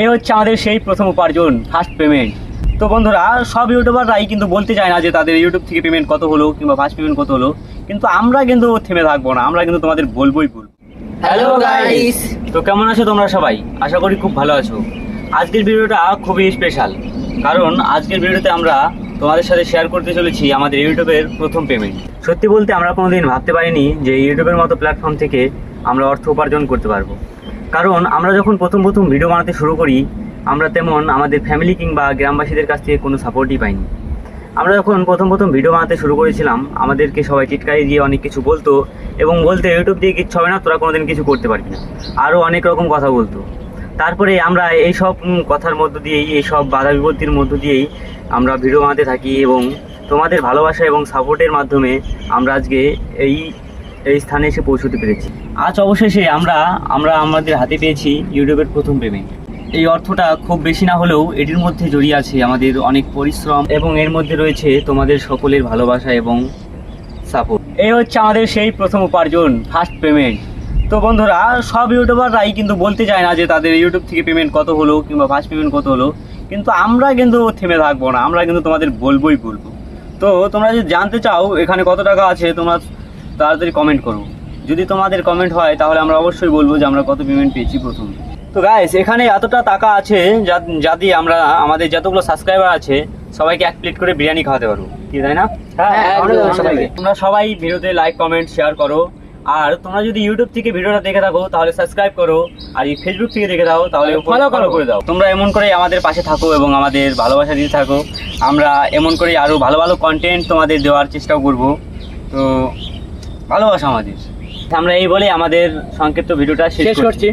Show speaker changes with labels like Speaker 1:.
Speaker 1: এই হচ্ছে আমাদের সেই প্রথম উপার্জন, ফার্স্ট পেমেন্ট। তো বন্ধুরা, সব ইউটিউবাররাই কিন্তু বলতে চায় না যে তাদের ইউটিউব থেকে পেমেন্ট কত হলো কিংবা ফার্স্ট পেমেন্ট কত হলো, কিন্তু আমরা কিন্তু থেমে থাকবো না, আমরা কিন্তু তোমাদের বলবো।
Speaker 2: হ্যালো গাইস,
Speaker 1: তো কেমন আছো তোমরা সবাই? আশা করি খুব ভালো আছো। আজকের ভিডিওটা খুবই স্পেশাল, কারণ আজকের ভিডিওতে আমরা তোমাদের সাথে শেয়ার করতে চলেছি আমাদের ইউটিউবের প্রথম পেমেন্ট। সত্যি বলতে আমরা কোনোদিন ভাবতে পারিনি যে ইউটিউবের মতো প্ল্যাটফর্ম থেকে আমরা অর্থ উপার্জন করতে পারবো। কারণ আমরা যখন প্রথম ভিডিও বানাতে শুরু করি, আমরা তেমন আমাদের ফ্যামিলি কিংবা গ্রামবাসীদের কাছ থেকে কোনো সাপোর্টই পাইনি। আমরা যখন প্রথম ভিডিও বানাতে শুরু করেছিলাম, আমাদেরকে সবাই টিটকারি দিয়ে অনেক কিছু বলতো এবং বলতে ইউটিউব দিয়ে কিচ্ছু হবে না, তোরা কোনোদিন কিছু করতে পারবি না, আরও অনেক রকম কথা বলতো। তারপরে আমরা এই সব কথার মধ্য দিয়েই, এই সব বাধা বিপত্তির মধ্য দিয়েই আমরা ভিডিও বানাতে থাকি এবং তোমাদের ভালোবাসা এবং সাপোর্টের মাধ্যমে আমরা আজকে এই স্থানে এসে পৌঁছতে পেরেছি। আজ অবশেষে আমরা আমাদের হাতে পেয়েছি ইউটিউবের প্রথম পেমেন্ট। এই অর্থটা খুব বেশি না হলেও এটির মধ্যে জড়িয়ে আছে আমাদের অনেক পরিশ্রম এবং এর মধ্যে রয়েছে তোমাদের সকলের ভালোবাসা এবং সাপোর্ট। এই হচ্ছে আমাদের সেই প্রথম উপার্জন, ফার্স্ট পেমেন্ট। তো বন্ধুরা, সব ইউটিউবাররাই কিন্তু বলতে চায় না যে তাদের ইউটিউব থেকে পেমেন্ট কত হলো কিংবা ফার্স্ট পেমেন্ট কত হলো, কিন্তু আমরা কিন্তু থেমে থাকবো না, আমরা কিন্তু তোমাদের বলবো। তো তোমরা যদি জানতে চাও এখানে কত টাকা আছে, তোমরা তাড়াতাড়ি কমেন্ট করো। যদি তোমাদের কমেন্ট হয় তাহলে আমরা অবশ্যই বলবো যে আমরা কত পেমেন্ট পেয়েছি প্রথম। তো গাইস, এখানে এতটা টাকা আছে যা দিয়ে আমরা আমাদের যতগুলো সাবস্ক্রাইবার আছে সবাইকে এক প্লেট করে বিরিয়ানি খাওয়াতে পারবো, কি তাই না? তোমরা সবাই ভিডিওতে লাইক কমেন্ট শেয়ার করো। আর তোমরা যদি ইউটিউব থেকে ভিডিওটা দেখে থাকো তাহলে সাবস্ক্রাইব করো, আর এই ফেসবুক থেকে দেখে দাও তাহলে ফলো করে দাও। তোমরা এমন করে আমাদের পাশে থাকো এবং আমাদের ভালোবাসা দিতে থাকো। আমরা এমন করে আরও ভালো ভালো কন্টেন্ট তোমাদের দেওয়ার চেষ্টাও করব। তো ভালোবাসা আমাদের। আমরা এই বলে আমাদের সংক্ষিপ্ত ভিডিওটা শেষ করছি।